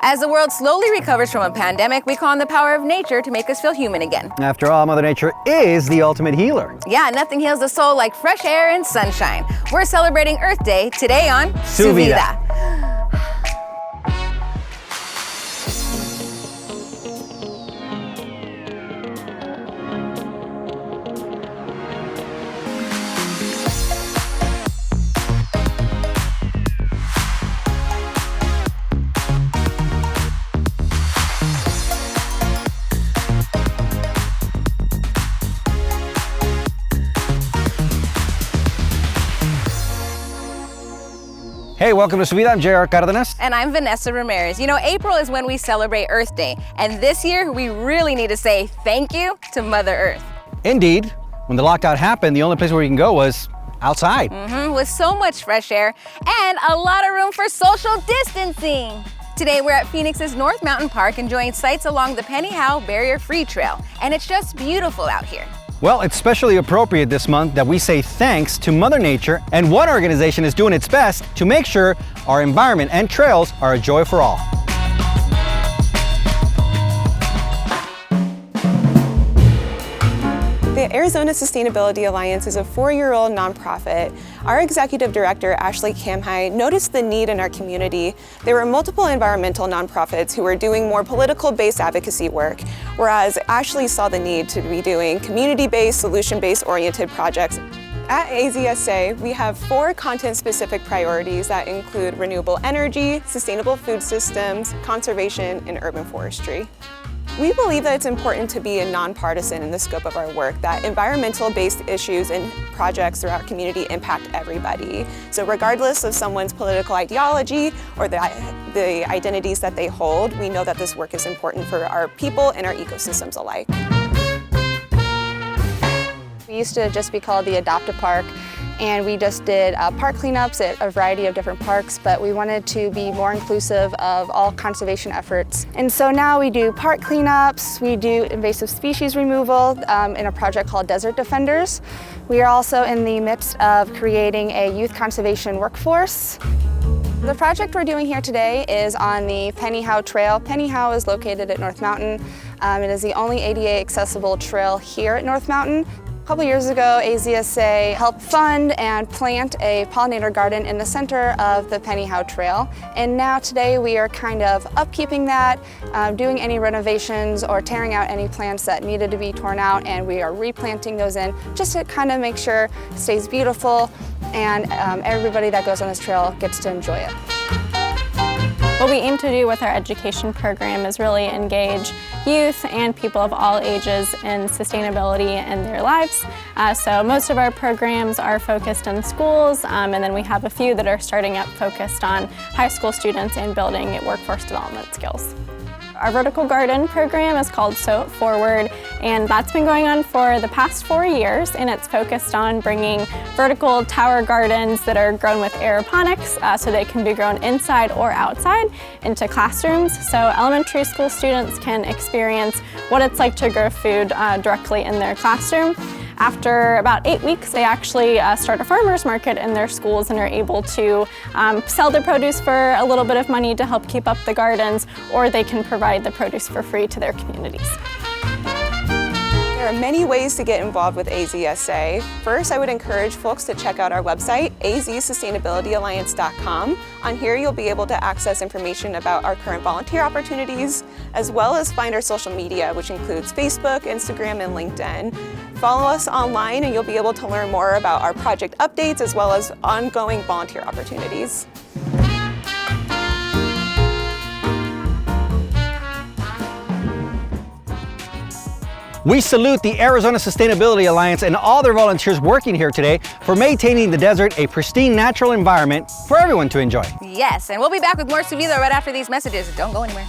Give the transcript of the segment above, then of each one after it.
As the world slowly recovers from a pandemic, we call on the power of nature to make us feel human again. After all, Mother Nature is the ultimate healer. Yeah, nothing heals the soul like fresh air and sunshine. We're celebrating Earth Day today on Su Vida. Hey, welcome to Su Vida. I'm J.R. Cardenas. And I'm Vanessa Ramirez. You know, April is when we celebrate Earth Day. And this year, we really need to say thank you to Mother Earth. Indeed. When the lockdown happened, the only place where we can go was outside. With so much fresh air and a lot of room for social distancing. Today, we're at Phoenix's North Mountain Park enjoying sights along the Penny Howe Barrier-Free Trail. And it's just beautiful out here. Well, it's especially appropriate this month that we say thanks to Mother Nature, and one organization is doing its best to make sure our environment and trails are a joy for all. The Arizona Sustainability Alliance is a 4-year-old nonprofit. Our executive director, Ashley Kamhai, noticed the need in our community. There were multiple environmental nonprofits who were doing more political-based advocacy work, whereas Ashley saw the need to be doing community-based, solution-based oriented projects. At AZSA, we have 4 content-specific priorities that include renewable energy, sustainable food systems, conservation, and urban forestry. We believe that it's important to be nonpartisan in the scope of our work, that environmental-based issues and projects throughout our community impact everybody. So regardless of someone's political ideology or the identities that they hold, we know that this work is important for our people and our ecosystems alike. We used to just be called the Adopt a Park, and we just did park cleanups at a variety of different parks, but we wanted to be more inclusive of all conservation efforts. And so now we do park cleanups, we do invasive species removal in a project called Desert Defenders. We are also in the midst of creating a youth conservation workforce. The project we're doing here today is on the Penny Howe Trail. Penny Howe is located at North Mountain. It is the only ADA accessible trail here at North Mountain. A couple years ago, AZSA helped fund and plant a pollinator garden in the center of the Penny Howe Trail. And now today we are kind of upkeeping that, doing any renovations or tearing out any plants that needed to be torn out, and we are replanting those in just to kind of make sure it stays beautiful and everybody that goes on this trail gets to enjoy it. What we aim to do with our education program is really engage youth and people of all ages in sustainability in their lives. So most of our programs are focused in schools, and then we have a few that are starting up focused on high school students and building workforce development skills. Our vertical garden program is called Sow It Forward, and that's been going on for the past 4 years, and it's focused on bringing vertical tower gardens that are grown with aeroponics, so they can be grown inside or outside into classrooms. So elementary school students can experience what it's like to grow food directly in their classroom. After about 8 weeks, they actually start a farmer's market in their schools and are able to sell their produce for a little bit of money to help keep up the gardens, or they can provide the produce for free to their communities. There are many ways to get involved with AZSA. First, I would encourage folks to check out our website, azsustainabilityalliance.com. On here, you'll be able to access information about our current volunteer opportunities, as well as find our social media, which includes Facebook, Instagram, and LinkedIn. Follow us online and you'll be able to learn more about our project updates as well as ongoing volunteer opportunities. We salute the Arizona Sustainability Alliance and all their volunteers working here today for maintaining the desert a pristine natural environment for everyone to enjoy. Yes, and we'll be back with more Su Vida right after these messages. Don't go anywhere.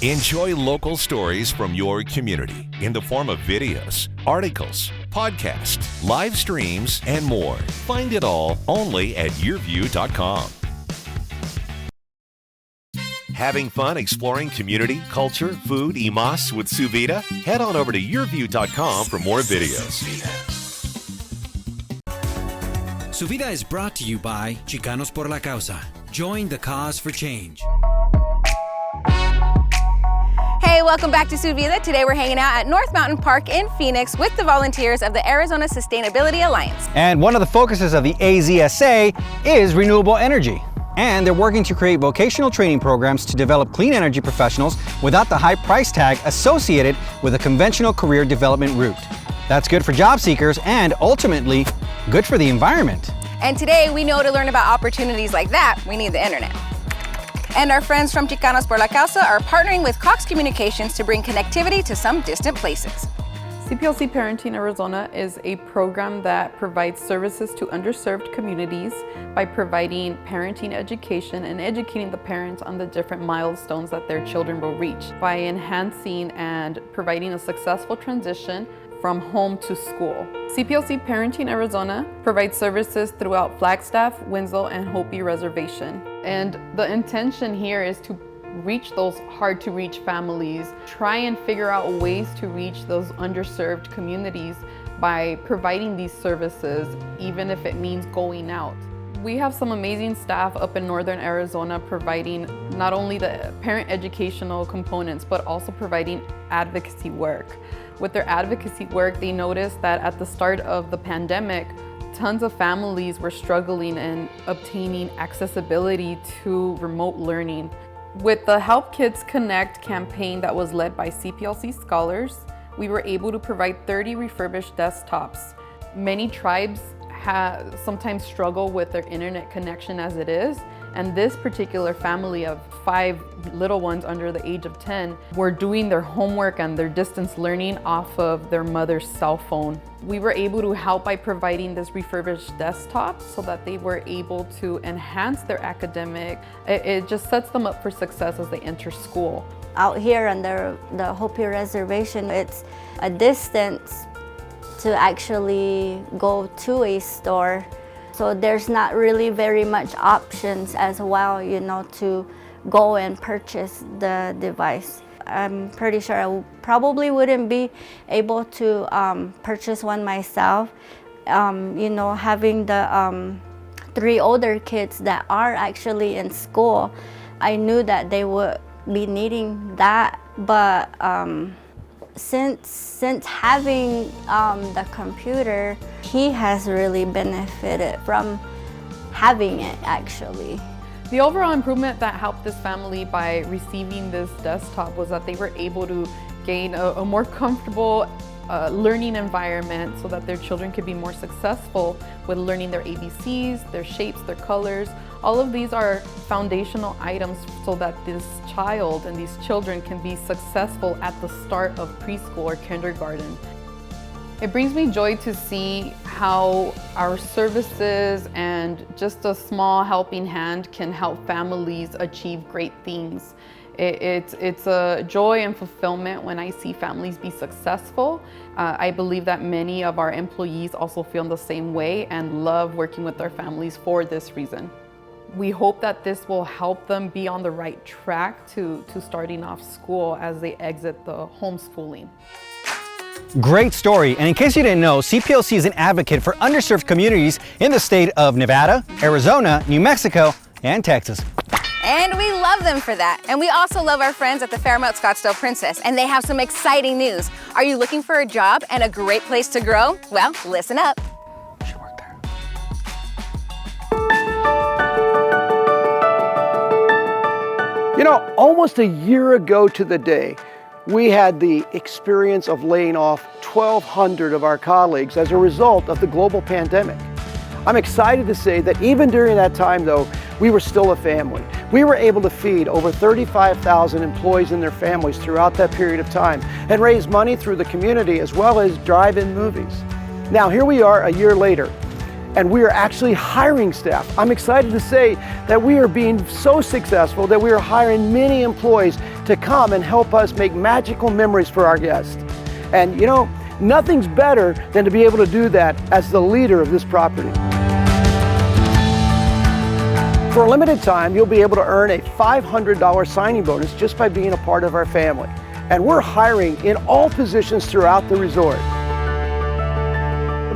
Enjoy local stories from your community in the form of videos, articles, podcasts, live streams, and more. Find it all only at Yurview.com. Having fun exploring community, culture, food, y más with Su Vida? Head on over to Yurview.com for more videos. Su Vida is brought to you by Chicanos por la Causa. Join the cause for change. Hey, welcome back to Su Vida. Today we're hanging out at North Mountain Park in Phoenix with the volunteers of the Arizona Sustainability Alliance. And one of the focuses of the AZSA is renewable energy. And they're working to create vocational training programs to develop clean energy professionals without the high price tag associated with a conventional career development route. That's good for job seekers and ultimately good for the environment. And today we know to learn about opportunities like that, we need the internet. And our friends from Chicanos por la Causa are partnering with Cox Communications to bring connectivity to some distant places. CPLC Parenting Arizona is a program that provides services to underserved communities by providing parenting education and educating the parents on the different milestones that their children will reach by enhancing and providing a successful transition from home to school. CPLC Parenting Arizona provides services throughout Flagstaff, Winslow, and Hopi Reservation. And the intention here is to reach those hard to reach families, try and figure out ways to reach those underserved communities by providing these services, even if it means going out. We have some amazing staff up in Northern Arizona providing not only the parent educational components, but also providing advocacy work. With their advocacy work, they noticed that at the start of the pandemic, tons of families were struggling in obtaining accessibility to remote learning. With the Help Kids Connect campaign that was led by CPLC scholars, we were able to provide 30 refurbished desktops. Many tribes sometimes struggle with their internet connection as it is, and this particular family of 5 little ones under the age of 10 were doing their homework and their distance learning off of their mother's cell phone. We were able to help by providing this refurbished desktop so that they were able to enhance their academic. It just sets them up for success as they enter school. Out here on the Hopi Reservation, it's a distance to actually go to a store. So there's not really very much options as well, to go and purchase the device. I'm pretty sure I probably wouldn't be able to purchase one myself. Having the 3 older kids that are actually in school, I knew that they would be needing that, but since having the computer, he has really benefited from having it actually. The overall improvement that helped this family by receiving this desktop was that they were able to gain a more comfortable learning environment so that their children could be more successful with learning their ABCs, their shapes, their colors. All of these are foundational items so that this child and these children can be successful at the start of preschool or kindergarten. It brings me joy to see how our services and just a small helping hand can help families achieve great things. It's a joy and fulfillment when I see families be successful. I believe that many of our employees also feel the same way and love working with their families for this reason. We hope that this will help them be on the right track to starting off school as they exit the homeschooling. Great story. And in case you didn't know, CPLC is an advocate for underserved communities in the state of Nevada, Arizona, New Mexico, and Texas. And we love them for that. And we also love our friends at the Fairmount Scottsdale Princess, and they have some exciting news. Are you looking for a job and a great place to grow? Well, listen up. Almost a year ago to the day, we had the experience of laying off 1,200 of our colleagues as a result of the global pandemic. I'm excited to say that even during that time, though, we were still a family. We were able to feed over 35,000 employees and their families throughout that period of time and raise money through the community as well as drive-in movies. Now, here we are a year later, and we are actually hiring staff. I'm excited to say that we are being so successful that we are hiring many employees to come and help us make magical memories for our guests. And nothing's better than to be able to do that as the leader of this property. For a limited time, you'll be able to earn a $500 signing bonus just by being a part of our family. And we're hiring in all positions throughout the resort.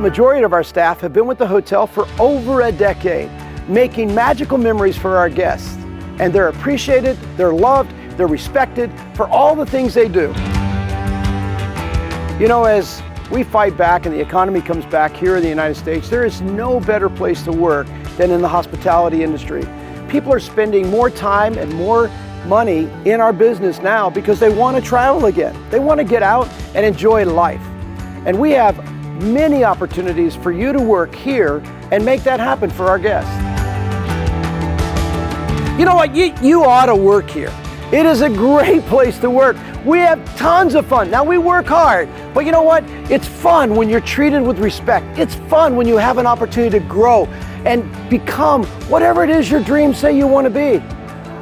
majority of our staff have been with the hotel for over a decade, making magical memories for our guests. And they're appreciated, they're loved, they're respected for all the things they do. You know, as we fight back and the economy comes back here in the United States, there is no better place to work than in the hospitality industry. People are spending more time and more money in our business now because they want to travel again. They want to get out and enjoy life. And we have many opportunities for you to work here and make that happen for our guests. You know what? You ought to work here. It is a great place to work. We have tons of fun. Now we work hard, but you know what? It's fun when you're treated with respect. It's fun when you have an opportunity to grow and become whatever it is your dreams say you want to be.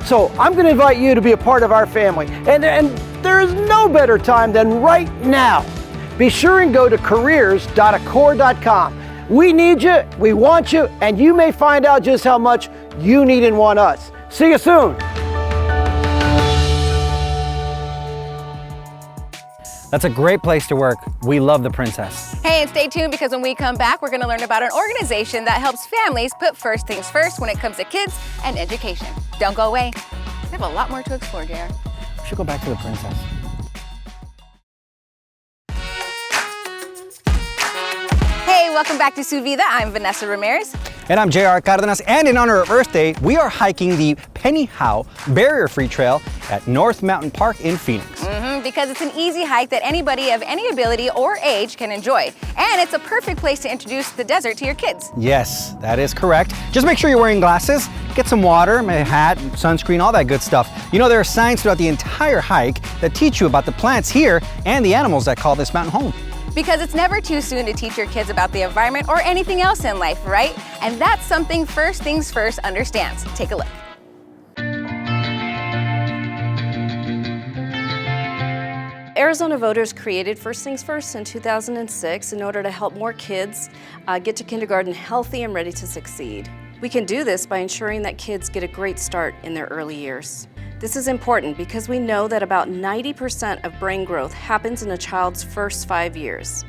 So I'm going to invite you to be a part of our family. And there is no better time than right now. Be sure and go to careers.accor.com. We need you, we want you, and you may find out just how much you need and want us. See you soon. That's a great place to work. We love the princess. Hey, and stay tuned because when we come back, we're going to learn about an organization that helps families put first things first when it comes to kids and education. Don't go away. We have a lot more to explore, JR. We should go back to the princess. Hey, welcome back to Su Vida. I'm Vanessa Ramirez. And I'm JR Cardenas, and in honor of Earth Day, we are hiking the Howe barrier-free trail at North Mountain Park in Phoenix. Because it's an easy hike that anybody of any ability or age can enjoy. And it's a perfect place to introduce the desert to your kids. Yes, that is correct. Just make sure you're wearing glasses, get some water, a hat, sunscreen, all that good stuff. You know, there are signs throughout the entire hike that teach you about the plants here and the animals that call this mountain home. Because it's never too soon to teach your kids about the environment or anything else in life, right? And that's something First Things First understands. Take a look. Arizona voters created First Things First in 2006 in order to help more kids get to kindergarten healthy and ready to succeed. We can do this by ensuring that kids get a great start in their early years. This is important because we know that about 90% of brain growth happens in a child's first 5 years.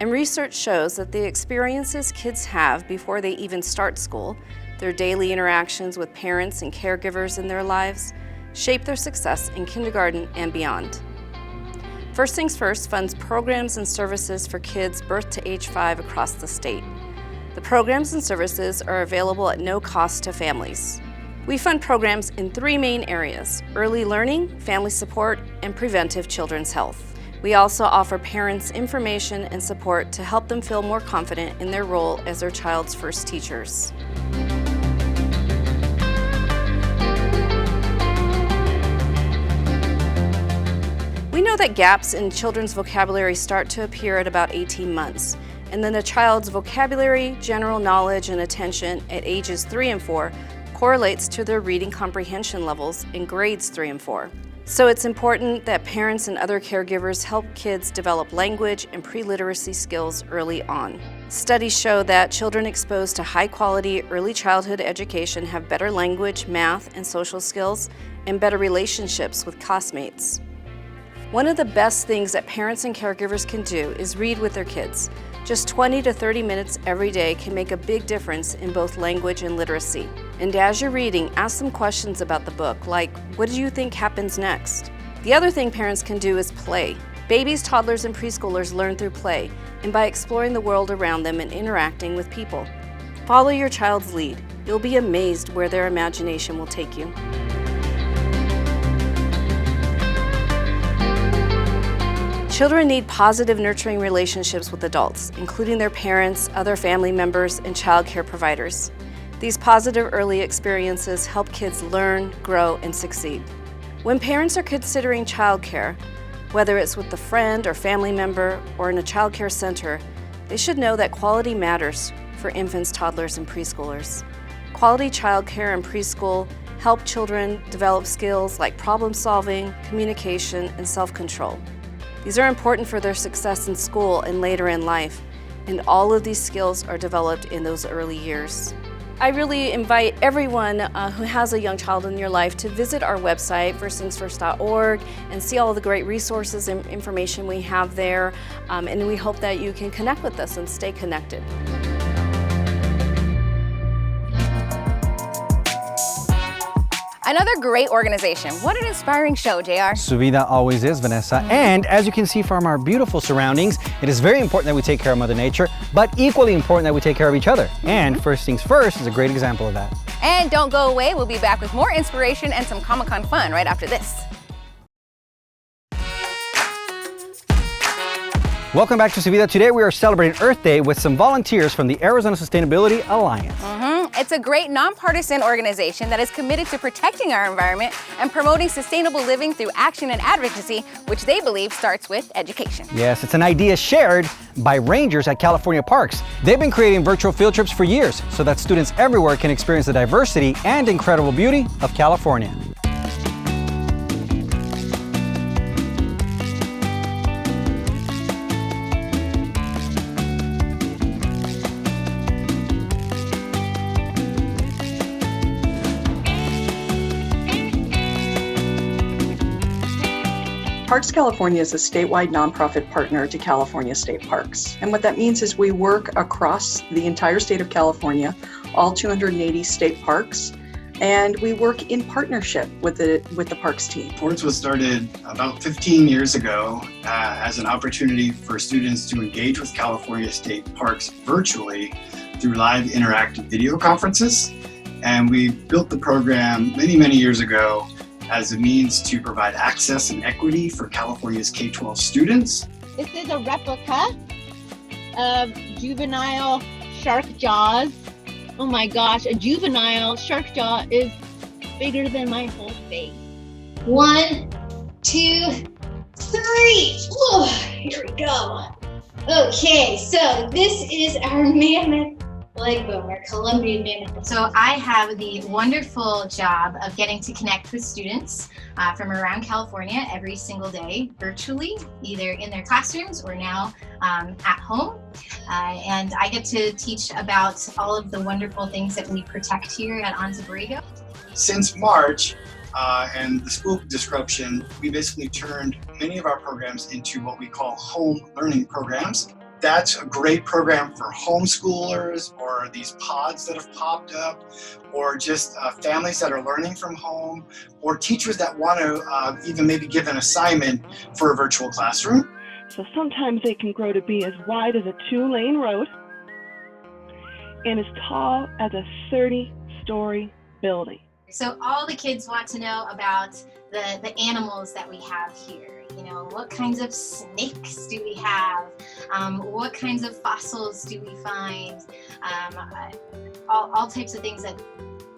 And research shows that the experiences kids have before they even start school, their daily interactions with parents and caregivers in their lives, shape their success in kindergarten and beyond. First Things First funds programs and services for kids birth to age 5 across the state. The programs and services are available at no cost to families. We fund programs in 3 main areas: early learning, family support, and preventive children's health. We also offer parents information and support to help them feel more confident in their role as their child's first teachers. We know that gaps in children's vocabulary start to appear at about 18 months, and then a child's vocabulary, general knowledge, and attention at ages 3 and 4 correlates to their reading comprehension levels in grades 3 and 4. So it's important that parents and other caregivers help kids develop language and pre-literacy skills early on. Studies show that children exposed to high-quality early childhood education have better language, math, and social skills, and better relationships with classmates. One of the best things that parents and caregivers can do is read with their kids. Just 20 to 30 minutes every day can make a big difference in both language and literacy. And as you're reading, ask them questions about the book, like, what do you think happens next? The other thing parents can do is play. Babies, toddlers, and preschoolers learn through play, and by exploring the world around them and interacting with people. Follow your child's lead. You'll be amazed where their imagination will take you. Children need positive, nurturing relationships with adults, including their parents, other family members, and child care providers. These positive early experiences help kids learn, grow, and succeed. When parents are considering child care, whether it's with a friend or family member or in a child care center, they should know that quality matters for infants, toddlers, and preschoolers. Quality child care and preschool help children develop skills like problem solving, communication, and self-control. These are important for their success in school and later in life, and all of these skills are developed in those early years. I really invite everyone who has a young child in your life to visit our website, firstthingsfirst.org, and see all of the great resources and information we have there. And we hope that you can connect with us and stay connected. Another great organization. What an inspiring show, JR. Su Vida always is, Vanessa. And as you can see from our beautiful surroundings, it is very important that we take care of Mother Nature, but equally important that we take care of each other. And First Things First is a great example of that. And don't go away. We'll be back with more inspiration and some Comic-Con fun right after this. Welcome back to Su Vida. Today we are celebrating Earth Day with some volunteers from the Arizona Sustainability Alliance. It's a great nonpartisan organization that is committed to protecting our environment and promoting sustainable living through action and advocacy, which they believe starts with education. Yes, it's an idea shared by rangers at California parks. They've been creating virtual field trips for years so that students everywhere can experience the diversity and incredible beauty of California. Parks California is a statewide nonprofit partner to California State Parks. And what that means is we work across the entire state of California, all 280 state parks, and we work in partnership with the parks team. Ports was started about 15 years ago as an opportunity for students to engage with California State Parks virtually through live interactive video conferences. And we built the program many, many years ago as a means to provide access and equity for California's K-12 students. This is a replica of juvenile shark jaws. Oh my gosh, a juvenile shark jaw is bigger than my whole face. 1, 2, 3. Oh, here we go. Okay, so this is our mammoth leg bone, our Colombian mammoth. So I have the wonderful job of getting to connect with students from around California every single day, virtually, either in their classrooms or now at home. And I get to teach about all of the wonderful things that we protect here at Anza Borrego. Since March and the school disruption, we basically turned many of our programs into what we call home learning programs. That's a great program for homeschoolers or these pods that have popped up, or just families that are learning from home, or teachers that want to even maybe give an assignment for a virtual classroom. So sometimes they can grow to be as wide as a 2-lane road and as tall as a 30-story building. So all the kids want to know about the animals that we have here. You know, what kinds of snakes do we have? What kinds of fossils do we find? All types of things that,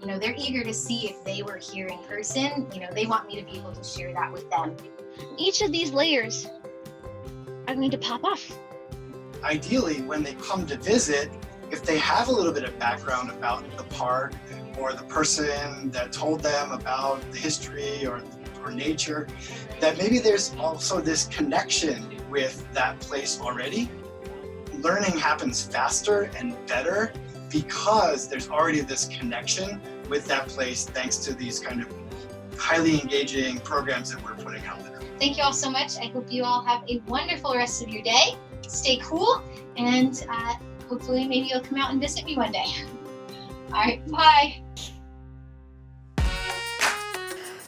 you know, they're eager to see if they were here in person. You know, they want me to be able to share that with them. Each of these layers are going to pop off. Ideally, when they come to visit, if they have a little bit of background about the park or the person that told them about the history or nature, that maybe there's also this connection with that place already. Learning happens faster and better because there's already this connection with that place thanks to these kind of highly engaging programs that we're putting out there. Thank you all so much. I hope you all have a wonderful rest of your day. Stay cool, and hopefully maybe you'll come out and visit me one day. All right, bye.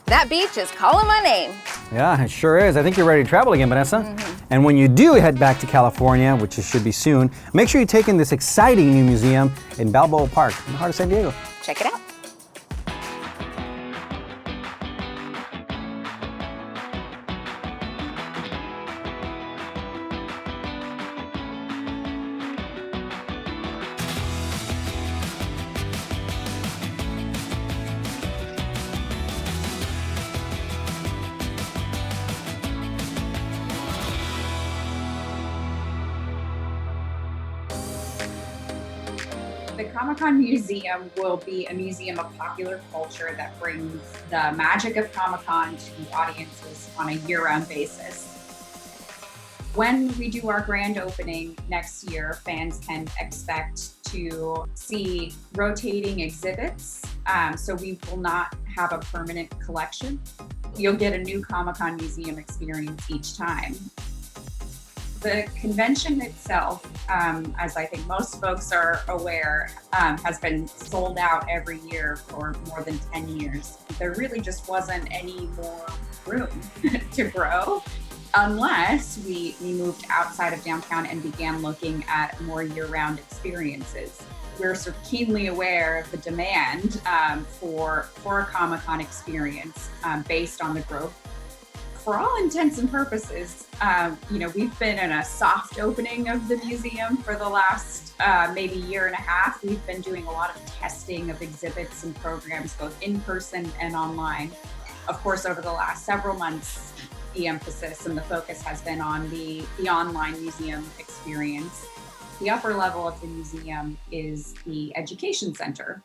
That beach is calling my name. Yeah, it sure is. I think you're ready to travel again, Vanessa. And when you do head back to California, which it should be soon, make sure you take in this exciting new museum in Balboa Park in the heart of San Diego. Check it out. The Comic-Con Museum will be a museum of popular culture that brings the magic of Comic-Con to audiences on a year-round basis. When we do our grand opening next year, fans can expect to see rotating exhibits. So we will not have a permanent collection. You'll get a new Comic-Con museum experience each time. The convention itself, as I think most folks are aware, has been sold out every year for more than 10 years. There really just wasn't any more room to grow unless we moved outside of downtown and began looking at more year-round experiences. We're sort of keenly aware of the demand for a Comic-Con experience based on the growth. For all intents and purposes, we've been in a soft opening of the museum for the last maybe year and a half. We've been doing a lot of testing of exhibits and programs, both in person and online. Of course, over the last several months, the emphasis and the focus has been on the online museum experience. The upper level of the museum is the education center,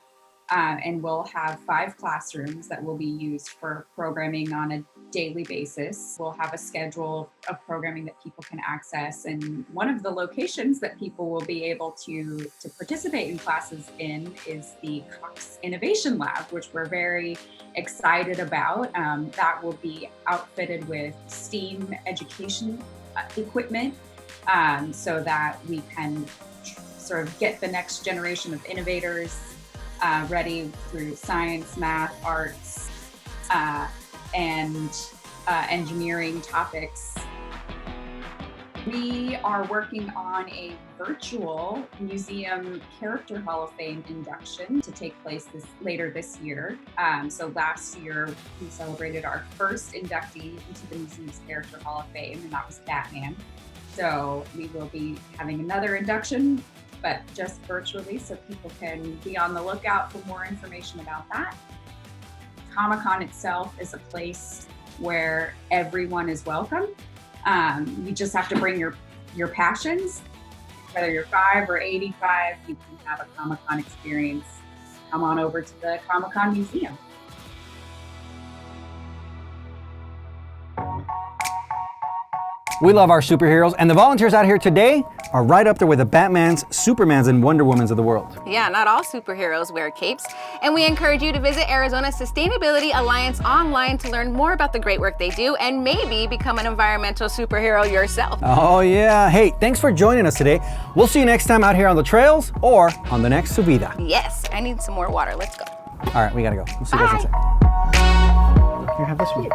and we'll have 5 classrooms that will be used for programming on a daily basis. We'll have a schedule of programming that people can access, and one of the locations that people will be able to participate in classes in is the Cox Innovation Lab, which we're very excited about. That will be outfitted with STEAM education equipment, so that we can sort of get the next generation of innovators ready through science, math, arts, and engineering topics. We are working on a virtual museum Character Hall of Fame induction to take place later this year. So last year we celebrated our first inductee into the museum's Character Hall of Fame, and that was Batman. So we will be having another induction, but just virtually, so people can be on the lookout for more information about that. Comic-Con itself is a place where everyone is welcome. You just have to bring your passions. Whether you're 5 or 85, you can have a Comic-Con experience. Come on over to the Comic-Con Museum. We love our superheroes, and the volunteers out here today are right up there with the Batmans, Supermans, and Wonder Womans of the world. Yeah, not all superheroes wear capes. And we encourage you to visit Arizona's Sustainability Alliance online to learn more about the great work they do and maybe become an environmental superhero yourself. Oh yeah. Hey, thanks for joining us today. We'll see you next time out here on the trails or on the next Su Vida. Yes, I need some more water. Let's go. All right, we gotta go. We'll see you guys next time. Here, have this one.